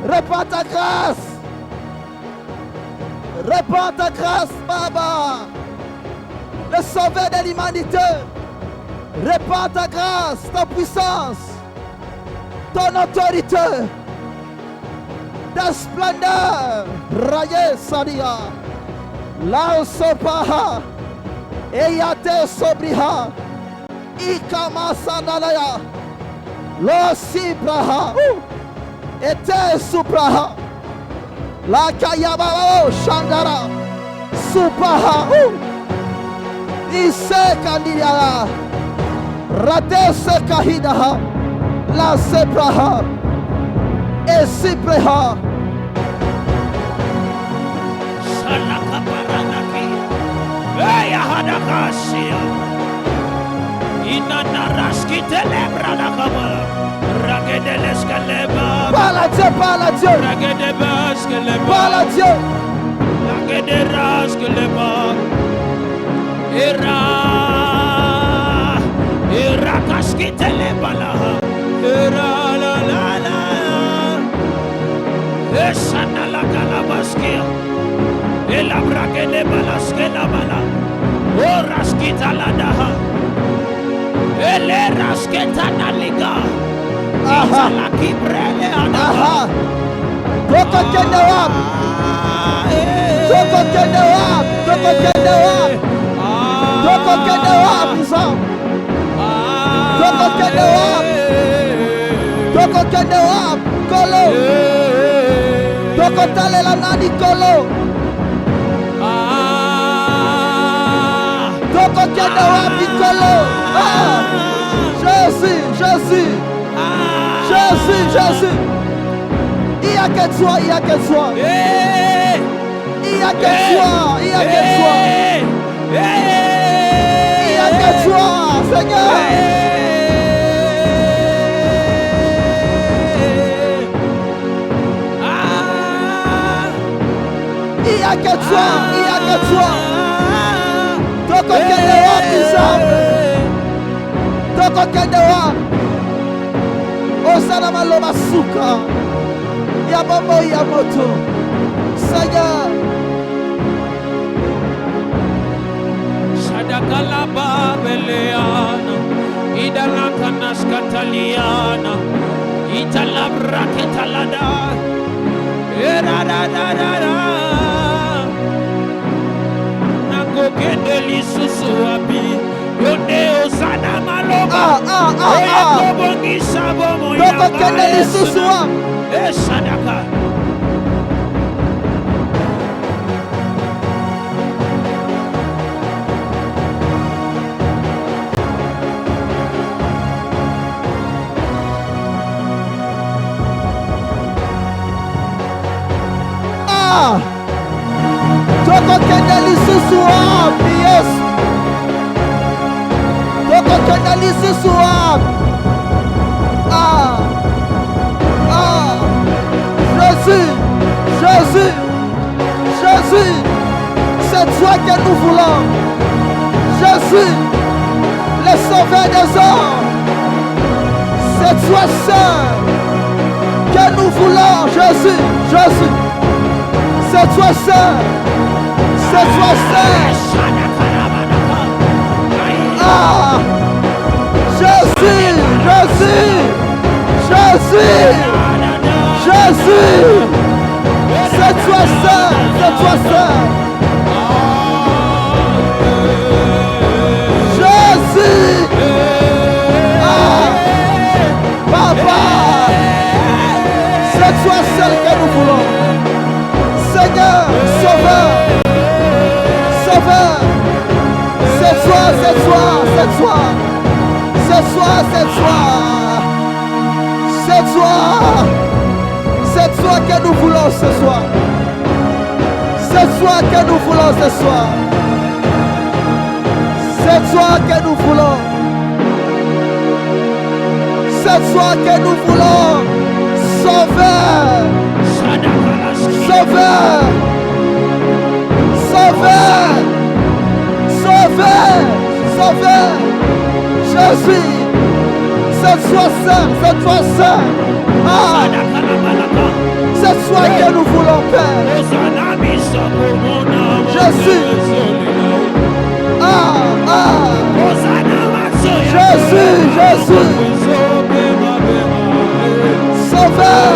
Répands ta grâce. Répands ta grâce, Baba. Le sauveur de l'humanité. Répands ta grâce, ta puissance, ton autorité, ta splendeur. Raye Sadia. La Sopaha. Eyate Sobriha. Ikama Sanalaya. Lo Sibraha. Ete Supraha. La Kayabao Shandara. Supaha. Ise Kandiara. Rate se Kahidaha. La Sepraha. E Sipreha. Shalaka Paranaki. Eya Hadakashia. Inanaraski Telebra Nakaba. Ragedeleskaleba. Parle à Dieu, parle à Dieu. Ragedebaskeleba. Parle à Dieu. Ragederaskeleba. Irakaski Telebala. Ira la la la. Esana la Kalabaskia. Ela Bragedebalaskelabala. Oraskita la daha. Ele rasketa na liga. Aha. La kibrele Aha. Toko Kendewab. Toko Kendewab. Toko Kendewab. Toko Kendewab. Toko Kendewab. Toko Kendewab. Kolo. Toko Talela Nani Kolo. Toko Kendewab. Kolo. Jésus, Jésus. Jésus, Jésus. Il n'y a que toi, il n'y a que toi. Il n'y a que toi, il n'y a que toi. Il n'y a que toi, Seigneur. Il n'y a que toi, il n'y a que toi. Toko Kendewab, Bizarre. Toko Kendewab. Osalama Loma Suka. Yabomo Yamoto. Seigneur. Shadakalaba Beleana. Idalakanas Cataliana. Italabra Ketalada. Eradadadada. Nango Kendeli Susuabi. Yonde Osana Maloba. Toko Kendeli Susua. Shadaka. Toko Kendeli Susua. Yes. Toko Kendeli Susua. Jésus, Jésus, Jésus, c'est toi que nous voulons. Jésus, le sauveur des hommes, c'est toi seul que nous voulons. Jésus, Jésus, c'est toi seul, c'est toi seul. Jésus, Jésus, Jésus. Jésus, c'est toi seul, c'est toi seul. Jésus, Papa, c'est toi seul que nous voulons. Seigneur, Sauveur, Sauveur, c'est toi, c'est toi, c'est toi, c'est toi, c'est toi, c'est toi. C'est toi que nous voulons ce soir. C'est toi que nous voulons ce soir. C'est toi que nous voulons. C'est toi que nous voulons. Sauveur. Sauveur. Sauveur. Sauveur. Sauveur. Jésus. C'est toi seul. C'est toi seul. soin que nous voulons, Père. Jésus. Jésus, Jésus. Sauveur.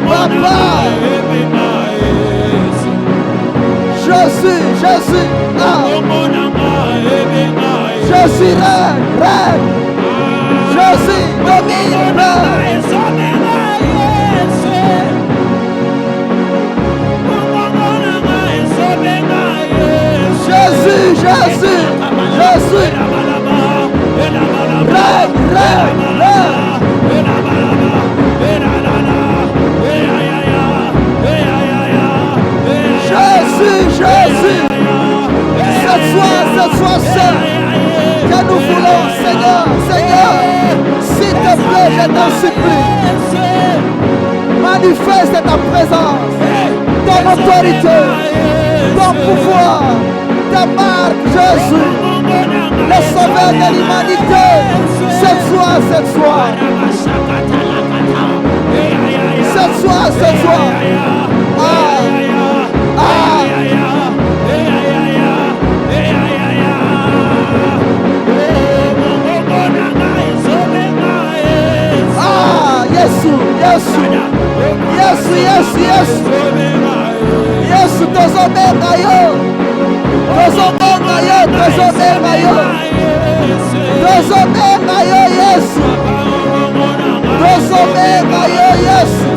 Papa. Jésus, Jésus. Je suis reine. Jésus, domine. Jésus, Jésus, Jésus. Jésus, Jésus. Cette soir seul que nous voulons, Seigneur, Seigneur, s'il te plaît, je t'en supplie. Manifeste ta présence, ton autorité, ton pouvoir, ta marque, Jésus, le sauveur de l'humanité, cette soir. Cette soir. Yesu, tozomema yo, Yesu,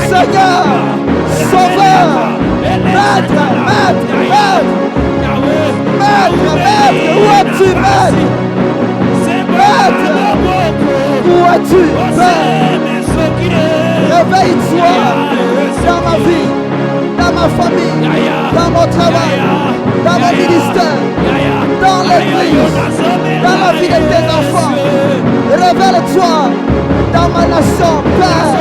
Seigneur, sauveur, maître, où es-tu, maître? Où es-tu, Père? Réveille-toi dans ma vie, dans ma famille, dans mon travail, dans mon ministère, dans l'église, dans la vie de tes enfants. Révèle-toi dans ma nation, Père.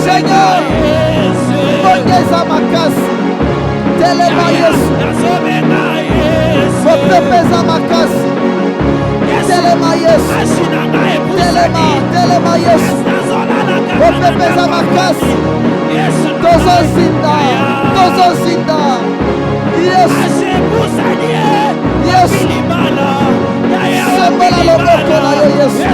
Seigneur, bongeza makasi, telema Yesu, bopepeza makasi, telema Yesu, telema Yesu, bopepeza makasi, tozozinda, Yesu, sembola loboko na yo Yesu.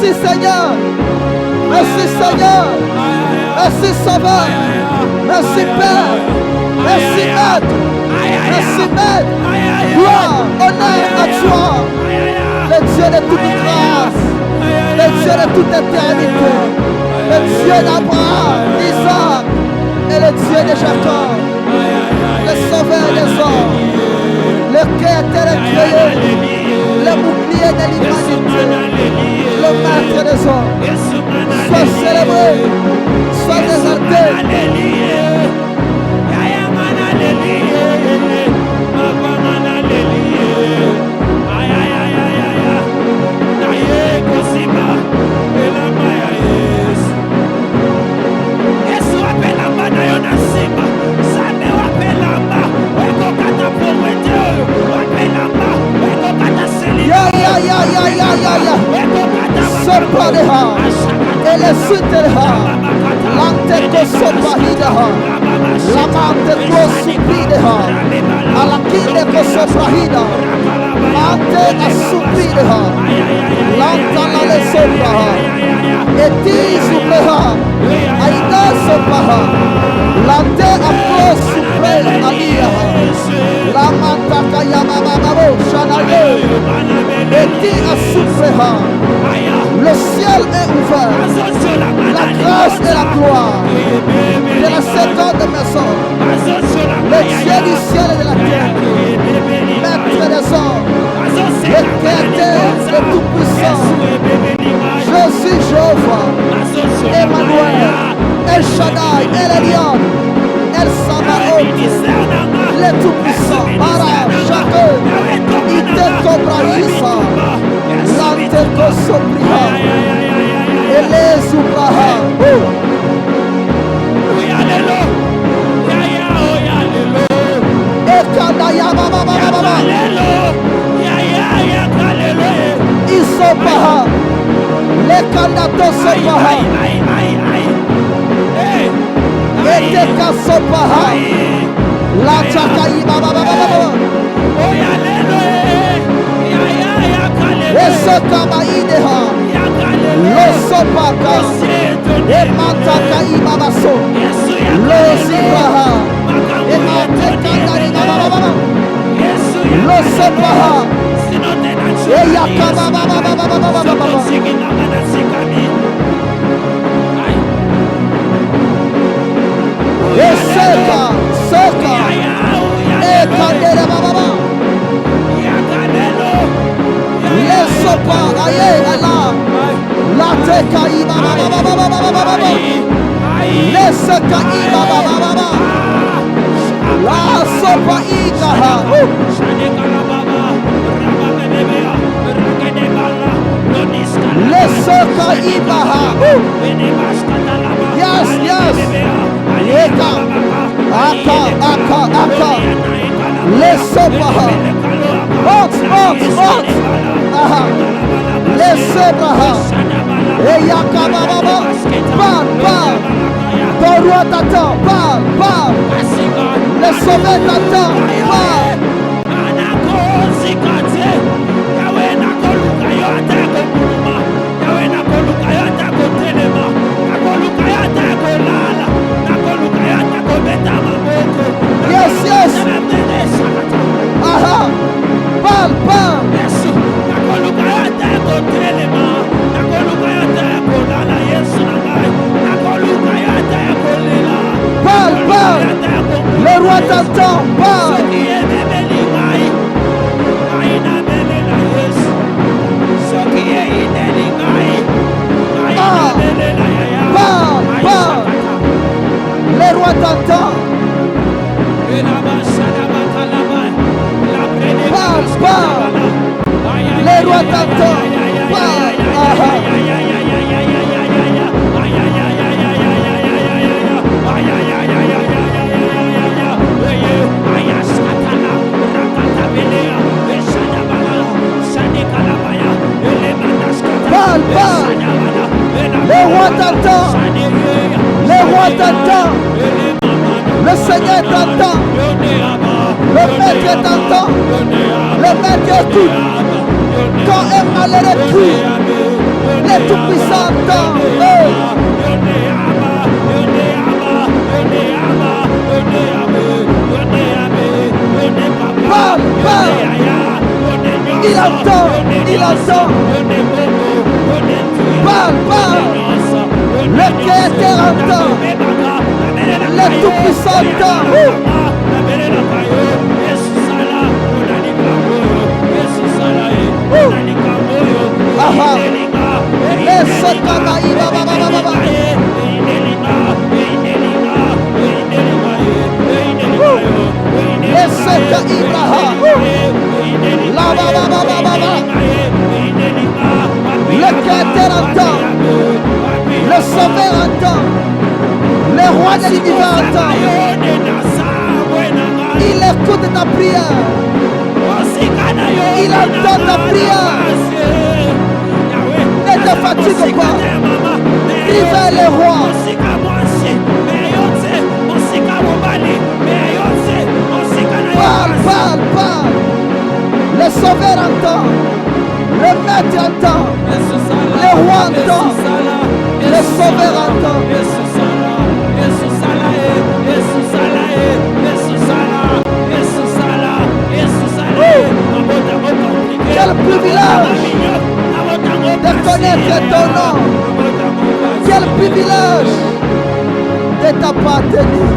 Merci Seigneur. Merci Seigneur. Merci Sauveur. Merci Père. Merci Maître. Merci Maître. Gloire, honneur à toi. Le Dieu de toute grâce. Le Dieu de toute éternité. Le Dieu d'Abraham, d'Isaac et le Dieu de Jacob. Le Sauveur des hommes. Le Créateur créé. Le bouclier de l'humanité. Le Maître des hommes. Sois célébré. Sois exalté. Sopadeha, ele suteha, lante kosopahideha, lamante kosupideha, alakinde kosopahida, ante asupideha, lantana le sopaha, eti supeha, aida sopaha, lante akosupre aliyaha, lamanta kayamamamabo shanaye, eti asupreha. Le ciel est ouvert. La grâce et la gloire de la seconde maison. Le Dieu du ciel et de la terre. Maître des hommes. Le Créateur de tout-puissant. Je suis Jéhovah. Emmanuel. El Shaddai. El Elyon. El Sabaoth. Le tout-puissant. Bara. Chacun. Ite Kobrahisa. Lante Kosopriha. Ele Subraha. Ekadaya Baba Baba. Isopaha. Lekandato Sopaha. Eteka Sopaha. La Chakayi Baba Baba. Esokabaideha. Losopaka. Emataka Ibabaso. Losibraha. Ematekandari Baba. Losopaha. Eyakaba Baba. Eseka. Soka. Ekandere Baba. Lesopa. Aye ala. La teka Ibaba. Leseka Ibaba. La sopa Ikaha. Leseka Ibaha. Yes. Eka. Aka. Lesopaha. Monte. Aha. Lesopaha. Eyakababa. Parle. Ton roi t'attend. Parle. Le sauveur t'attend. Parle. Yes. Aha. Parle. Parle. Le roi t'attend. Parle. Parle. Le roi t'attend. Parle. Le roi t'attend. Parle. Parle. Le roi t'attend. Le Seigneur t'entend. Le Maître t'entend. Le Maître écoute. Quand un malheureux crie, Le Tout-Puissant entend. Parle, parle. Il entend, il entend. Parle, parle. Le Créateur entend. Le Tout-Puissant entend. Aha. Laisse Kanaïba, laisse Ibrahim. Le Créateur entend. Le Sauveur entend. Le Roi de l'univers entend. Il écoute ta prière. Il entend ta prière. Ne te fatigue pas. Crie vers le Roi. Parle, parle, parle. Le Sauveur entend. Le Maître entend. Le Roi entend. Le Sauveur entend. Quel privilège de connaître ton nom. Quel privilège de t'appartenir.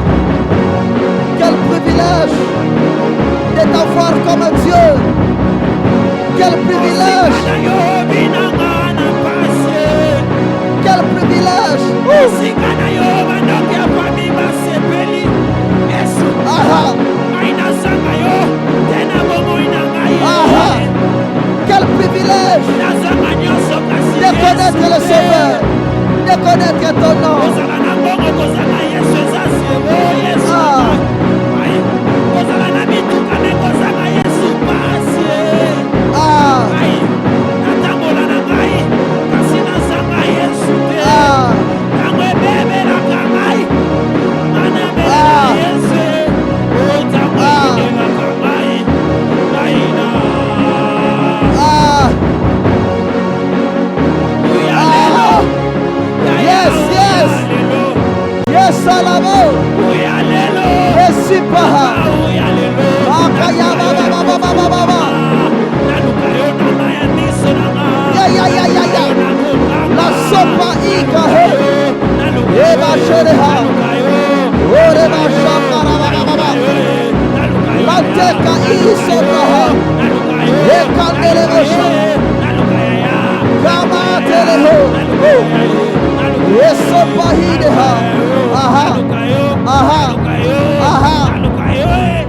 Quel privilège de t'avoir comme Dieu. Quel privilège. Quel privilège. Aha. Aha. Quel privilège de connaître le Sauveur, de connaître ton nom.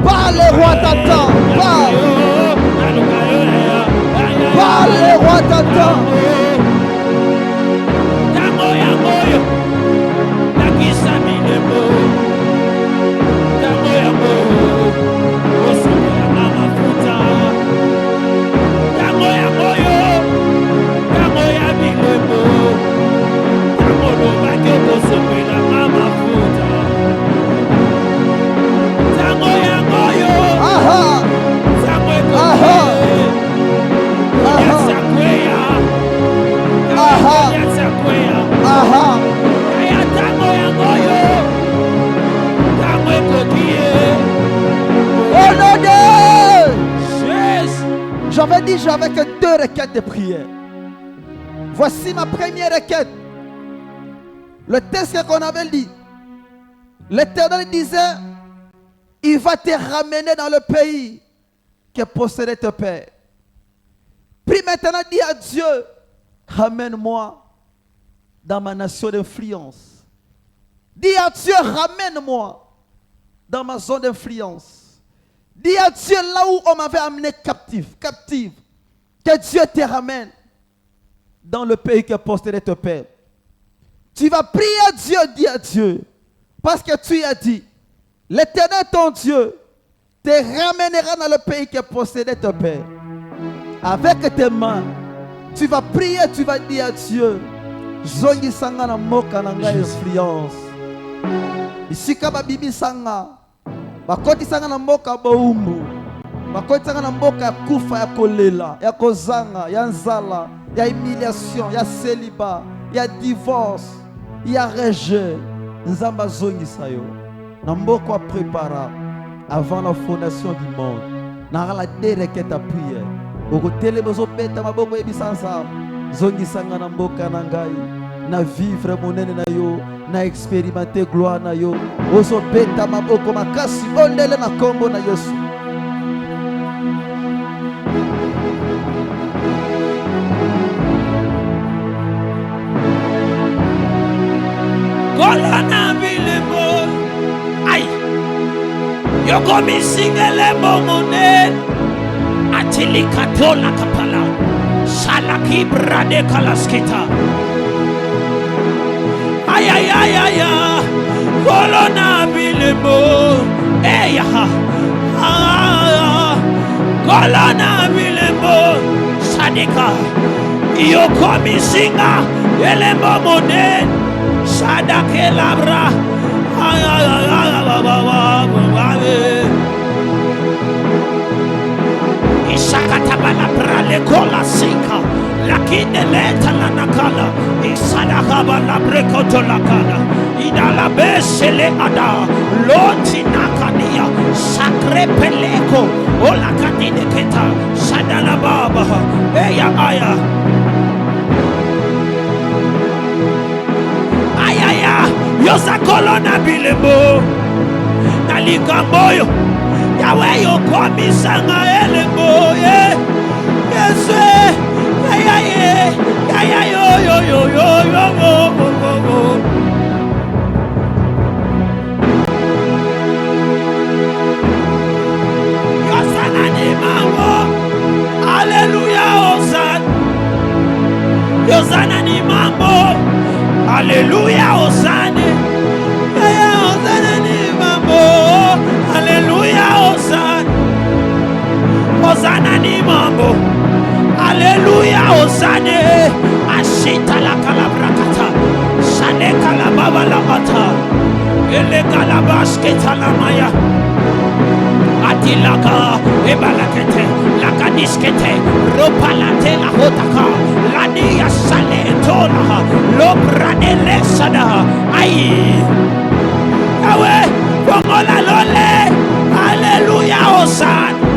Parle, le roi t'entend. Parle, le roi t'entend. J'avais dit, j'avais que 2 requêtes de prière. Voici ma première requête. Le texte qu'on avait dit, l'Éternel disait, il va te ramener dans le pays que possédait ton père. Prie maintenant, dis à Dieu, ramène-moi dans ma nation d'influence. Dis à Dieu, ramène-moi dans ma zone d'influence. Dis à Dieu là où on m'avait amené captive. Que Dieu te ramène dans le pays que possédait ton père. Tu vas prier à Dieu, dis à Dieu. Parce que tu as dit, l'Éternel ton Dieu te ramènera dans le pays que possédait ton père. Avec tes mains, tu vas prier, tu vas dire à Dieu, Zongi sanga na moka na ngai influence. Isika babibi sanga. Bakoti sanga na moka boumbu. bakoitaka na mboka ya kufa, ya kolela, ya kozanga, ya nzala, ya humiliation, ya célibat, ya divorce, ya rejet. Nzamba zongisa yo na mboka wa prépara avant la fondation du monde. Na la dereke ta prière okotele bozo beta maboko ebisansa zongisa nga na mboka na ngai na vivre monene na yo na expérimenter gloire na yo ozo beta maboko makasi ondele na kombo na Yesu. Kolana bilebo ay yoko misingele bomone atili katola kapala salaki brade kalaskita ay ay ay ay kolana bilebo eya kolana bilebo sadika yoko misinga ele bomone Sadake labra ay ay ay ay Isakata balabra le kola sika lakine leta la nakala isadaka balabre koto lakala idala besele ada loti nakania sakre peleko ola kadine keta sadala baba eya aya Yosa kolona bilebo nalikamboyo yawe yoko misanga elebo Yesu ya yo Yosana ni mambo hallelujah Hosanna Yosana ni mambo hallelujah Hosanna Hosanna ni mambo hallelujah Hosanna Hosanna ni mambo hallelujah Hosanna ashita la kalabrakata shane kalababa la mata ele kalabasketa la maya atilaka ebalakete lakadiskete ropalate la hotaka lania sale tola lopranele sada ai awe bongola lole hallelujah Hosanna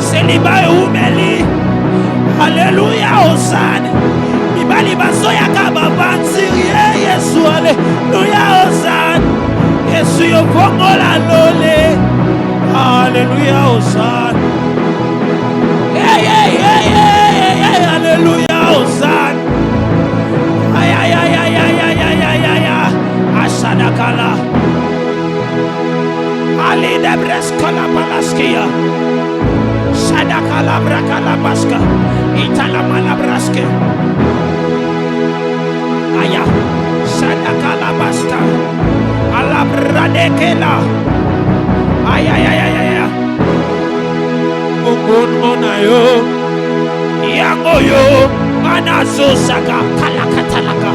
seliba umeli hallelujah Hosanna ibali basoya kababanzi Yesu hallelujah Hosanna Yesu yo bongola lole hallelujah Hosanna hallelujah Hosanna asadakala ali de breskola palaskia sadakala brakala baska itala malabraske aya sadakala basta alabradekela aya monayo yangoyo manazosaka kalakatalaka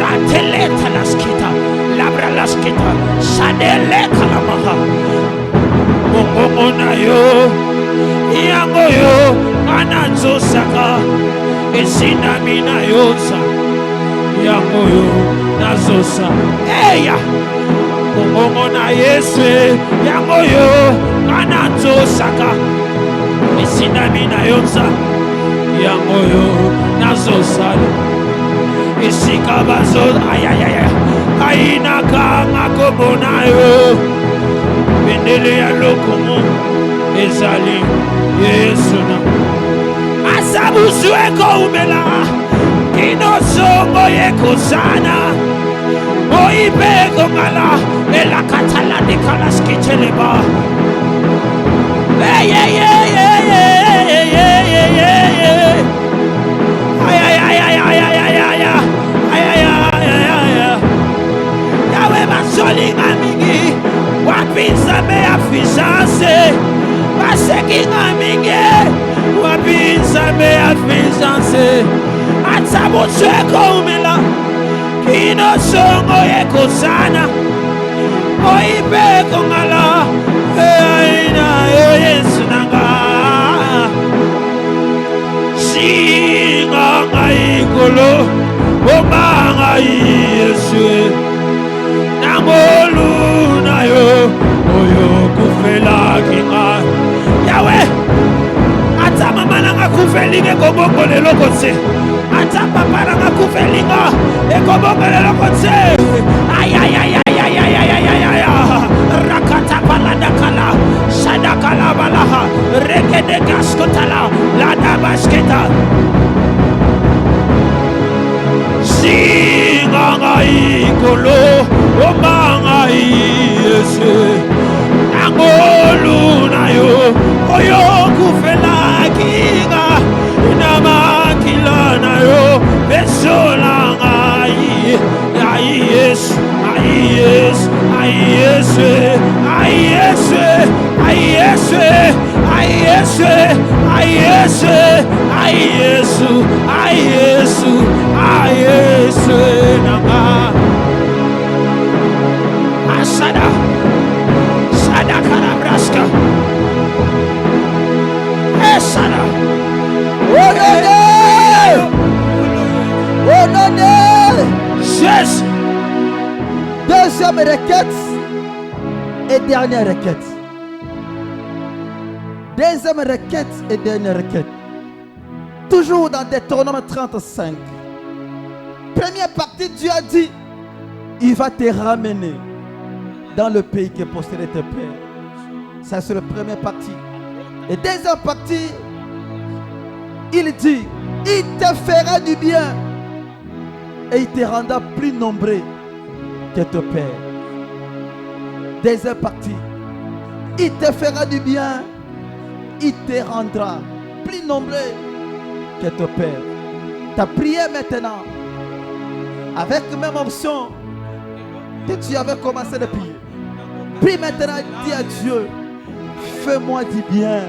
rateleta laskita labra laskita sadele kalamaha monayo yangoyo manazosaka esinamina yosa yangoyo nazosa eya mona Yesu yangoyo manazosaka esinamina yosa yangoyo nazosala isikabazo ayayaya aina kama kobonayo bendele ya lokomo ezali Yesu na asabuzueko umela kinosongo yekozana oibeko ngala elakatala nikalaskiteleba Yawe basolinga mingi wapinza mea fisance basekinga mingi wapinza mea fisance atsabutsweko umela kinosongo yekozana oibeko ngala aina Yesu nanga linge kobongo lelo kotse. Ata papa na kufelinga e kobongo lelo kotse. Ay ay ay ay ay ay ay ay ay. Rakata palada kala. Sadakala balaha. Regede gaskotala. Lada basketa. Singangai kolo. Omangai ese. Angolu na yo. Oyo kufela kinga. Namakila na yo. Besola ngai. Ai yes. Ai yes. Ai yes. Ai yes. Ai yes. Ai yes. Ai yes. Ai yes. Ai yes. Ai yes. Nanga. Asada. Sada karabraska. Esada. Oh non, non. Yes. Deuxième requête et dernière requête. Deuxième requête et dernière requête. Toujours dans Deutéronome 35. Première partie, Dieu a dit, il va te ramener dans le pays que possédait tes pères. Ça c'est la première partie. Et deuxième partie, il dit, il te fera du bien et il te rendra plus nombreux que tes pères. Deuxième partie, il te fera du bien, il te rendra plus nombreux que tes pères. Ta prière maintenant, avec la même option que tu avais commencé de prier. Prie maintenant, dis à Dieu, fais-moi du bien.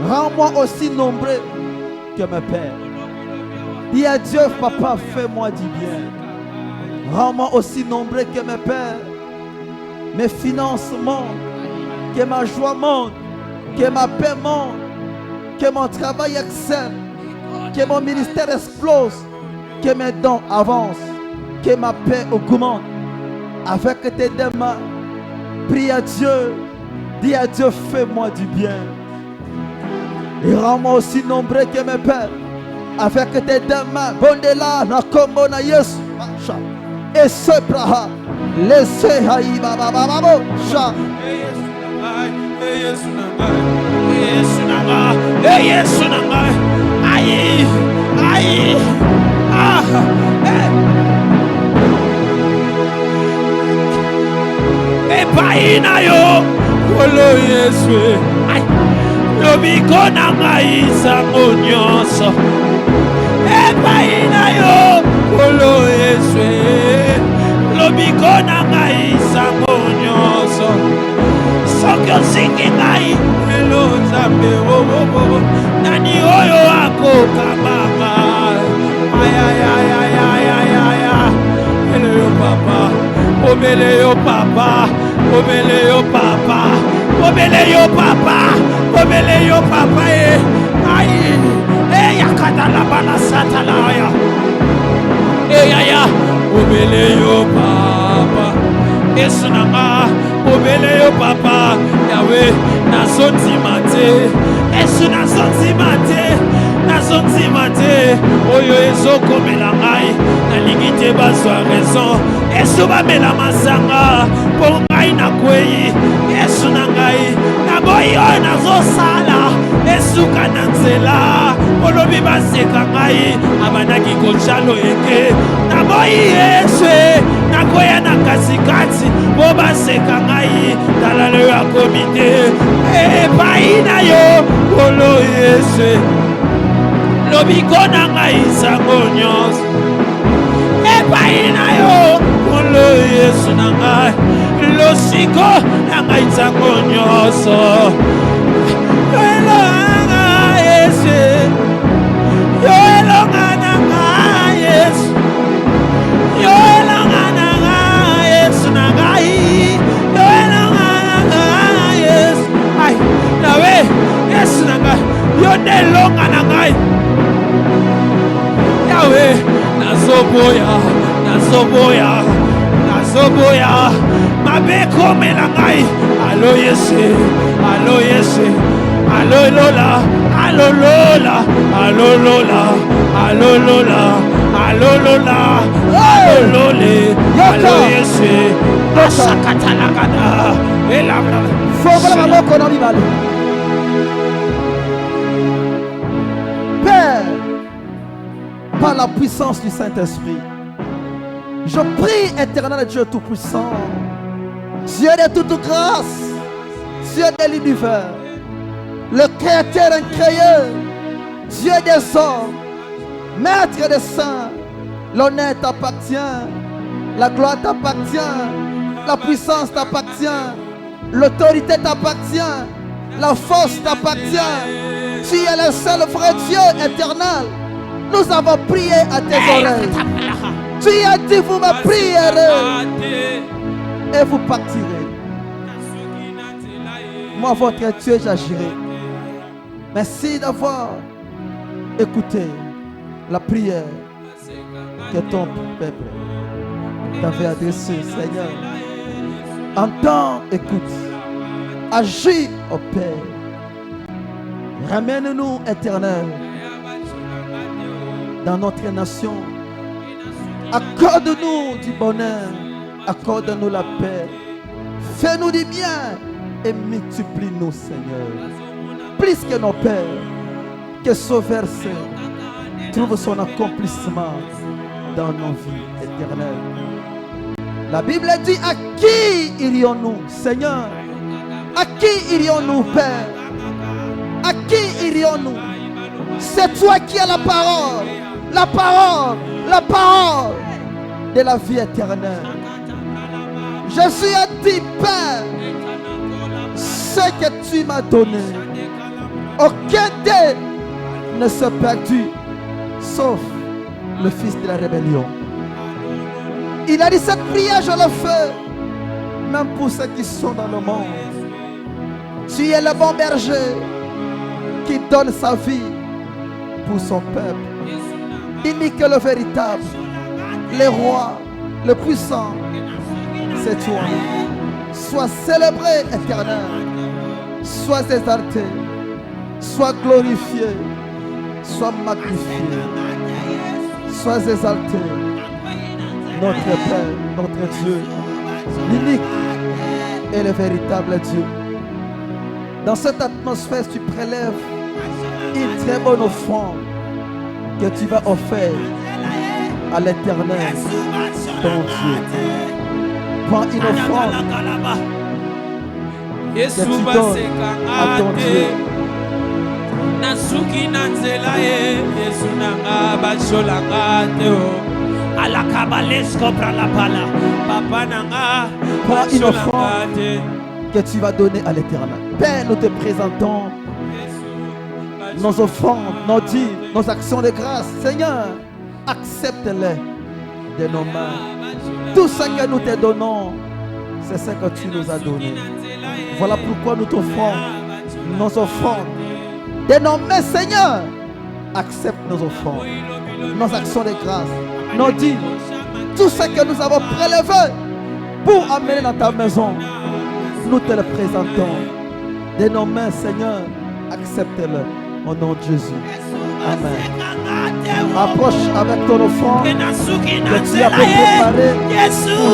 Rends-moi aussi nombreux que mes pères. Dis à Dieu, papa, fais-moi du bien. Rends-moi aussi nombreux que mes pères. Mes finances montent, que ma joie monte, que ma paix monte, que mon travail excelle, que mon ministère explose, que mes dons avancent, que ma paix augmente. Avec tes deux mains, prie à Dieu, dis à Dieu, fais-moi du bien. Et rends-moi aussi nombreux que mes pères. Avec tes deux mains, bondela, na kombo na Yesu, et ce praha, laissez haïba bababo, cha. Yesu nanga, aïe, aïe, ah, epaina yo, kolo Yesu, aïe, lobiko nanga isango nyonso, epaina yo, kolo Yesu, lobiko nanga isango nyonso. Sokyo singi ngai elo zambe wowo nani oyo ako kababa ay ay ay ay ay ay ay elo yo papa obele yo papa obele yo papa obele yo papa obele yo papa ay yakata la bala satala ya ya obele yo papa esunanga obele yo papa Yahweh nazonzimate esu nazonzimate oyo ezokomela ngai nalingi te bazwa raison esu bamela masanga mpo ngai nakwei yesu na ngai naboyi oyo nazosala esuka na nzela olobi baseka ngai abandaki kojalo eke naboyi yesu nakoya na katikati mpo baseka ngai tala leyo akomi te epai na yo kolo yesu lobiko na ngai sango nyonso epai na yo kolo yesu na ngai losiko na ngai sango nyonso elonga yesu yo elonga na ngai yesu yo elonga na ngai yesu na ngai yo elonga na ngai yesu ai nawe yesu na ngai yo delonga na ngai yawe nazoboya mabeko mela ngai alo yesu alo lola Alolola, alolola, alolola, alolola, alolole, aloyese, asakatalagada, elabra. Père, par la puissance du Saint-Esprit, je prie, éternel Dieu Tout-Puissant, Dieu de toute grâce, Dieu de l'univers, le Créateur incréé, Dieu des hommes, Maître des saints, l'honneur t'appartient, la gloire t'appartient, la puissance t'appartient, l'autorité t'appartient, la force t'appartient. Tu es le seul vrai Dieu éternel. Nous avons prié à tes oreilles. Tu as dit, vous me prierez et vous partirez. Moi, votre Dieu, j'agirai. Merci d'avoir écouté la prière que ton peuple t'avait adressée, Seigneur. Entends, écoute, agis au Père. Ramène-nous, éternel, dans notre nation. Accorde-nous du bonheur, accorde-nous la paix. Fais-nous du bien et multiplie-nous, Seigneur. Plus que nos pères, que ce verset trouve son accomplissement dans nos vies éternelles. La Bible dit, à qui irions-nous, Seigneur? À qui irions-nous, Père? À qui irions-nous? C'est toi qui as la parole, la parole, la parole de la vie éternelle. Jésus a dit, Père, ce que tu m'as donné, aucun d'eux ne s'est perdu, sauf le fils de la rébellion. Il a dit, cette prière, je le fais, même pour ceux qui sont dans le monde. Tu es le bon berger qui donne sa vie pour son peuple. Il dit que le véritable, le roi, le puissant, c'est toi. Sois célébré, éternel. Sois exalté. Sois glorifié. Sois magnifié. Sois exalté. Notre Père, notre Dieu, l'unique et le véritable Dieu. Dans cette atmosphère, tu prélèves une très bonne offrande que tu vas offrir à l'Éternel, ton Dieu. Prends une offrande que tu donnes à ton Dieu. Prends une offrande que tu vas donner à l'Éternel. Père, nous te présentons nos offrandes, nos dîmes, nos actions de grâce. Seigneur, accepte-les de nos mains. Tout ce que nous te donnons, c'est ce que tu nous as donné. Voilà pourquoi nous t'offrons nos offrandes de nos mains. Seigneur, accepte nos offrandes, nos actions de grâce, nos dîmes, tout ce que nous avons prélevé pour amener dans ta maison. Nous te le présentons de nos mains, Seigneur. Accepte-le au nom de Jésus. Amen. Approche avec ton offrande que tu as préparé pour